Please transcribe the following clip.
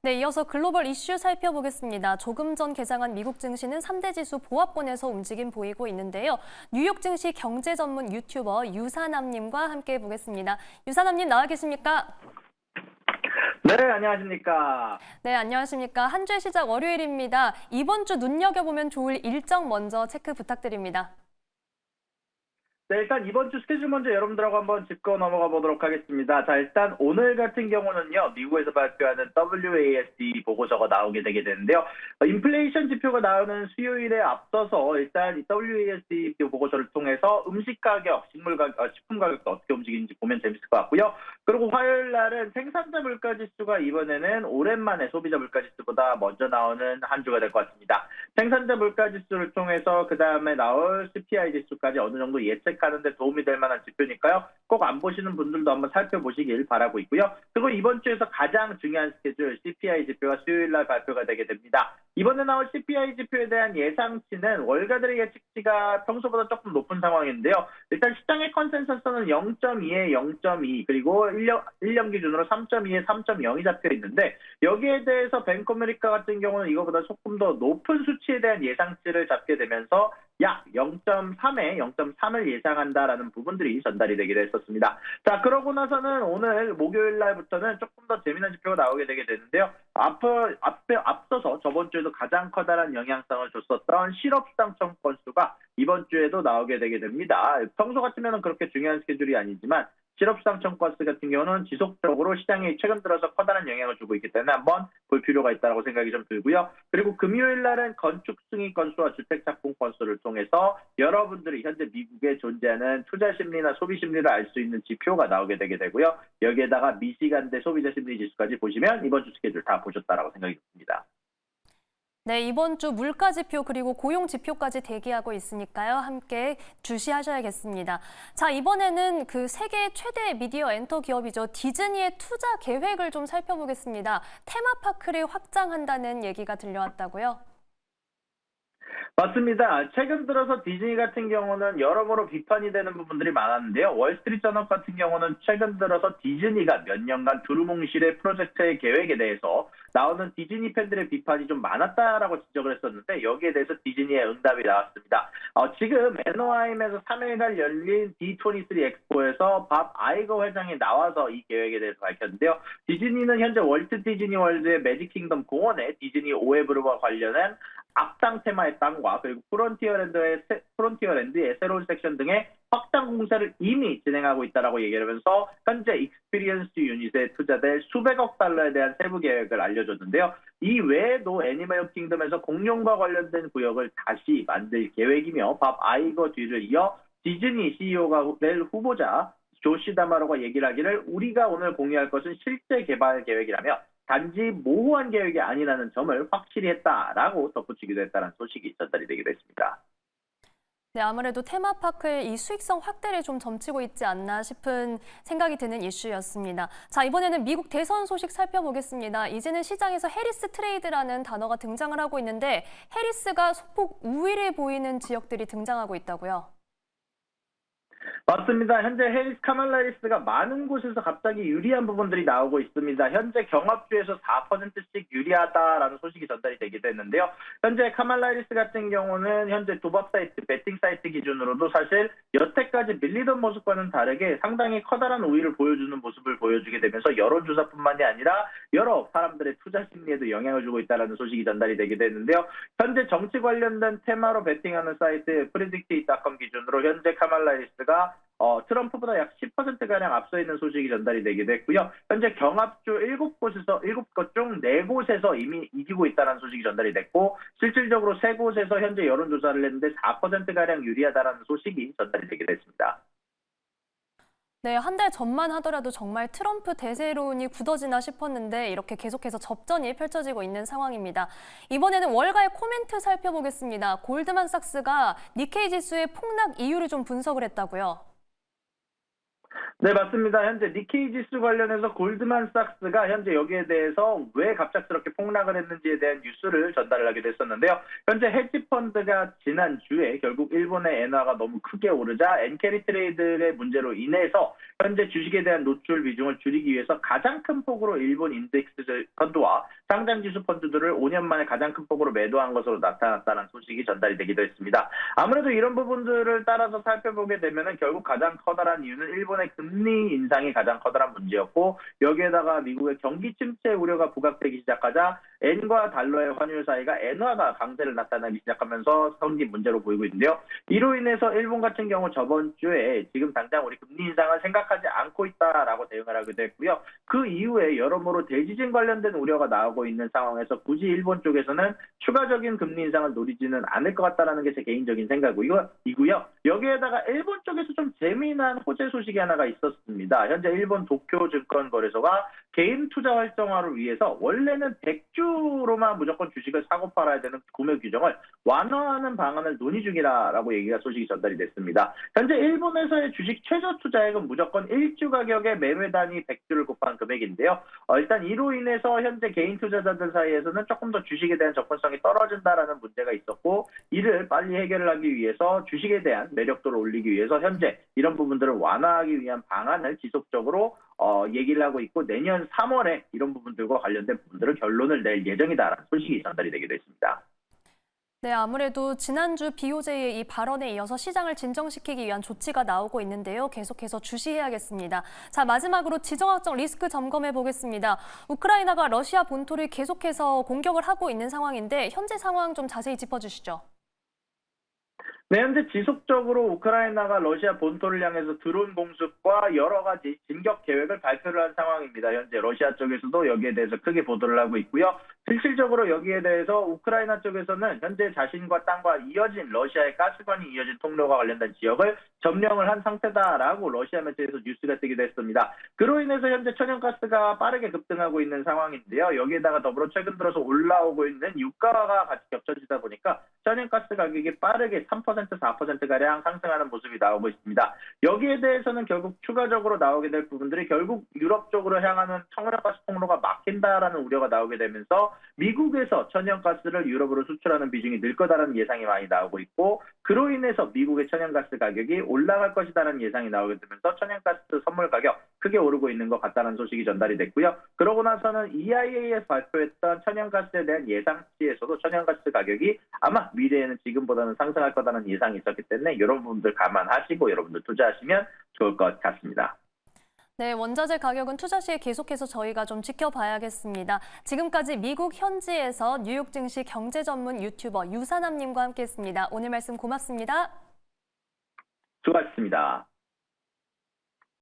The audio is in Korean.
네, 이어서 글로벌 이슈 살펴보겠습니다. 조금 전 개장한 미국 증시는 3대 지수 보합권에서 움직임 보이고 있는데요. 뉴욕 증시 경제 전문 유튜버 유사남님과 함께 보겠습니다. 유사남님 나와 계십니까? 네, 안녕하십니까. 네, 안녕하십니까. 한 주의 시작 월요일입니다. 이번 주 눈여겨보면 좋을 일정 먼저 체크 부탁드립니다. 네, 일단 이번 주 스케줄 먼저 여러분들하고 한번 짚고 넘어가 보도록 하겠습니다. 자, 일단 오늘 같은 경우는요, 미국에서 발표하는 WASD 보고서가 나오게 되게 되는데요. 인플레이션 지표가 나오는 수요일에 앞서서 일단 이 WASD 보고서를 통해서 음식 가격, 식품 가격도 어떻게 움직이는지 보면 재밌을 것 같고요. 그리고 화요일 날은 생산자 물가 지수가 이번에는 오랜만에 소비자 물가 지수보다 먼저 나오는 한 주가 될 것 같습니다. 생산자 물가 지수를 통해서 그 다음에 나올 CPI 지수까지 어느 정도 예측하는 데 도움이 될 만한 지표니까요. 꼭 안 보시는 분들도 한번 살펴보시길 바라고 있고요. 그리고 이번 주에서 가장 중요한 스케줄 CPI 지표가 수요일 날 발표가 되게 됩니다. 이번에 나올 CPI 지표에 대한 예상치는 월가들의 예측치가 평소보다 조금 높은 상황인데요. 일단 시장의 컨센서스는 0.2에 0.2 그리고 1년 기준으로 3.2에 3.0이 잡혀 있는데 여기에 대해서 뱅크 아메리카 같은 경우는 이거보다 조금 더 높은 수치에 대한 예상치를 잡게 되면서 약 0.3에 0.3을 예상한다라는 부분들이 전달이 되기도 했었습니다. 자, 그러고 나서는 오늘 목요일 날부터는 조금 더 재미난 지표가 나오게 되게 되는데요. 앞서서 저번 주에도 가장 커다란 영향성을 줬었던 실업수당 건수가 이번 주에도 나오게 되게 됩니다. 평소 같으면 그렇게 중요한 스케줄이 아니지만 실업수당 건수 같은 경우는 지속적으로 시장에 최근 들어서 커다란 영향을 주고 있기 때문에 한번 볼 필요가 있다고 생각이 좀 들고요. 그리고 금요일 날은 건축 승인 건수와 주택 착공 건수를 통해서 여러분들이 현재 미국에 존재하는 투자 심리나 소비 심리를 알 수 있는 지표가 나오게 되게 되고요. 여기에다가 미시간대 소비자 심리 지수까지 보시면 이번 주 스케줄 다 보셨다라고 생각이 듭니다. 네, 이번 주 물가 지표 그리고 고용 지표까지 대기하고 있으니까요. 함께 주시하셔야겠습니다. 자, 이번에는 그 세계 최대 미디어 엔터 기업이죠. 디즈니의 투자 계획을 좀 살펴보겠습니다. 테마파크를 확장한다는 얘기가 들려왔다고요? 맞습니다. 최근 들어서 디즈니 같은 경우는 여러모로 비판이 되는 부분들이 많았는데요. 월스트리트 저널 같은 경우는 최근 들어서 디즈니가 몇 년간 두루뭉실의 프로젝트의 계획에 대해서 나오는 디즈니 팬들의 비판이 좀 많았다라고 지적을 했었는데 여기에 대해서 디즈니의 응답이 나왔습니다. 지금 NOIM에서 3일간 열린 D23 엑스포에서 밥 아이거 회장이 나와서 이 계획에 대해서 밝혔는데요. 디즈니는 현재 월트 디즈니 월드의 매직 킹덤 공원에 디즈니 오해브루와 관련한 악당 테마의 땅과 그리고 프론티어랜드의 새로운 섹션 등의 확장 공사를 이미 진행하고 있다라고 얘기하면서 현재 익스피리언스 유닛에 투자될 수백억 달러에 대한 세부 계획을 알려줬는데요. 이 외에도 애니멀 킹덤에서 공룡과 관련된 구역을 다시 만들 계획이며 밥 아이거 뒤를 이어 디즈니 CEO가 될 후보자 조시다마로가 얘기를 하기를 우리가 오늘 공유할 것은 실제 개발 계획이라며 단지 모호한 계획이 아니라는 점을 확실히 했다라고 덧붙이기도 했다는 소식이 전달이 되기도 했습니다. 네, 아무래도 테마파크의 이 수익성 확대를 좀 점치고 있지 않나 싶은 생각이 드는 이슈였습니다. 자, 이번에는 미국 대선 소식 살펴보겠습니다. 이제는 시장에서 해리스 트레이드라는 단어가 등장을 하고 있는데 해리스가 소폭 우위를 보이는 지역들이 등장하고 있다고요? 맞습니다. 현재 카말라 해리스가 많은 곳에서 갑자기 유리한 부분들이 나오고 있습니다. 현재 경합주에서 4%씩 유리하다라는 소식이 전달이 되기도 했는데요. 현재 카말라 해리스 같은 경우는 현재 도박 사이트, 배팅 사이트 기준으로도 사실 여태까지 밀리던 모습과는 다르게 상당히 커다란 우위를 보여주는 모습을 보여주게 되면서 여론조사뿐만이 아니라 여러 사람들의 투자 심리에도 영향을 주고 있다는 소식이 전달이 되기도 했는데요. 현재 정치 관련된 테마로 배팅하는 사이트 프리딕티.com 기준으로 현재 카말라 해리스가 트럼프보다 약 10%가량 앞서 있는 소식이 전달이 되기도 했고요. 현재 경합주 7곳 중 4곳에서 이미 이기고 있다는 소식이 전달이 됐고 실질적으로 3곳에서 현재 여론조사를 했는데 4%가량 유리하다는 소식이 전달이 되기도 했습니다. 네, 한 달 전만 하더라도 정말 트럼프 대세론이 굳어지나 싶었는데 이렇게 계속해서 접전이 펼쳐지고 있는 상황입니다. 이번에는 월가의 코멘트 살펴보겠습니다. 골드만삭스가 니케이 지수의 폭락 이유를 좀 분석을 했다고요? 네, 맞습니다. 현재 니케이 지수 관련해서 골드만삭스가 현재 여기에 대해서 왜 갑작스럽게 폭락을 했는지에 대한 뉴스를 전달을 하기도 했었는데요. 현재 헤지펀드가 지난주에 결국 일본의 엔화가 너무 크게 오르자 엔캐리 트레이드의 문제로 인해서 현재 주식에 대한 노출 비중을 줄이기 위해서 가장 큰 폭으로 일본 인덱스 펀드와 상장 지수 펀드들을 5년 만에 가장 큰 폭으로 매도한 것으로 나타났다는 소식이 전달이 되기도 했습니다. 아무래도 이런 부분들을 따라서 살펴보게 되면은 결국 가장 커다란 이유는 일본의 금리 인상이 가장 커다란 문제였고, 여기에다가 미국의 경기 침체 우려가 부각되기 시작하자 엔과 달러의 환율 사이가 엔화가 강세를 나타나기 시작하면서 생긴 문제로 보이고 있는데요. 이로 인해서 일본 같은 경우 저번 주에 지금 당장 우리 금리 인상을 생각하지 않고 있다라고 대응을 하기도 했고요. 그 이후에 여러모로 대지진 관련된 우려가 나오고 있는 상황에서 굳이 일본 쪽에서는 추가적인 금리 인상을 노리지는 않을 것 같다라는 게 제 개인적인 생각이고요. 여기에다가 일본 쪽에서 좀 재미난 호재 소식이 하나가 있었습니다. 현재 일본 도쿄 증권거래소가 개인 투자 활성화를 위해서 원래는 100주로만 무조건 주식을 사고 팔아야 되는 구매 규정을 완화하는 방안을 논의 중이라고 소식이 전달이 됐습니다. 현재 일본에서의 주식 최저 투자액은 무조건 1주 가격의 매매 단위 100주를 곱한 금액인데요. 일단 이로 인해서 현재 개인 투자자들 사이에서는 조금 더 주식에 대한 접근성이 떨어진다라는 문제가 있었고, 이를 빨리 해결을 하기 위해서 주식에 대한 매력도를 올리기 위해서 현재 이런 부분들을 완화하기 위한 방안을 지속적으로 얘기를 하고 있고, 내년 3월에 이런 부분들과 관련된 부분들을 결론을 낼 예정이다라는 소식이 전달이 되기도 했습니다. 네, 아무래도 지난주 BOJ의 이 발언에 이어서 시장을 진정시키기 위한 조치가 나오고 있는데요. 계속해서 주시해야겠습니다. 자, 마지막으로 지정학적 리스크 점검해 보겠습니다. 우크라이나가 러시아 본토를 계속해서 공격을 하고 있는 상황인데 현재 상황 좀 자세히 짚어주시죠. 네, 현재 지속적으로 우크라이나가 러시아 본토를 향해서 드론 공습과 여러 가지 진격 계획을 발표를 한 상황입니다. 현재 러시아 쪽에서도 여기에 대해서 크게 보도를 하고 있고요. 실질적으로 여기에 대해서 우크라이나 쪽에서는 현재 자신과 땅과 이어진 러시아의 가스관이 이어진 통로가 관련된 지역을 점령을 한 상태다라고 러시아 매체에서 뉴스가 뜨기도 했습니다. 그로 인해서 현재 천연가스가 빠르게 급등하고 있는 상황인데요. 여기에다가 더불어 최근 들어서 올라오고 있는 유가가 같이 겹쳐지다 보니까 천연가스 가격이 빠르게 3% 4%가량 상승하는 모습이 나오고 있습니다. 여기에 대해서는 결국 추가적으로 나오게 될 부분들이 결국 유럽 쪽으로 향하는 천연가스 통로가 막힌다라는 우려가 나오게 되면서 미국에서 천연가스를 유럽으로 수출하는 비중이 늘 거다라는 예상이 많이 나오고 있고, 그로 인해서 미국의 천연가스 가격이 올라갈 것이다라는 예상이 나오게 되면서 천연가스 선물 가격 크게 오르고 있는 것 같다는 소식이 전달이 됐고요. 그러고 나서는 EIA에서 발표했던 천연가스에 대한 예상치에서도 천연가스 가격이 아마 미래에는 지금보다는 상승할 거다는 예상이 있었기 때문에 이런 부분들 감안하시고 여러분들 투자하시면 좋을 것 같습니다. 네, 원자재 가격은 투자 시에 계속해서 저희가 좀 지켜봐야겠습니다. 지금까지 미국 현지에서 뉴욕 증시 경제 전문 유튜버 유산남님과 함께했습니다. 오늘 말씀 고맙습니다. 수고하셨습니다.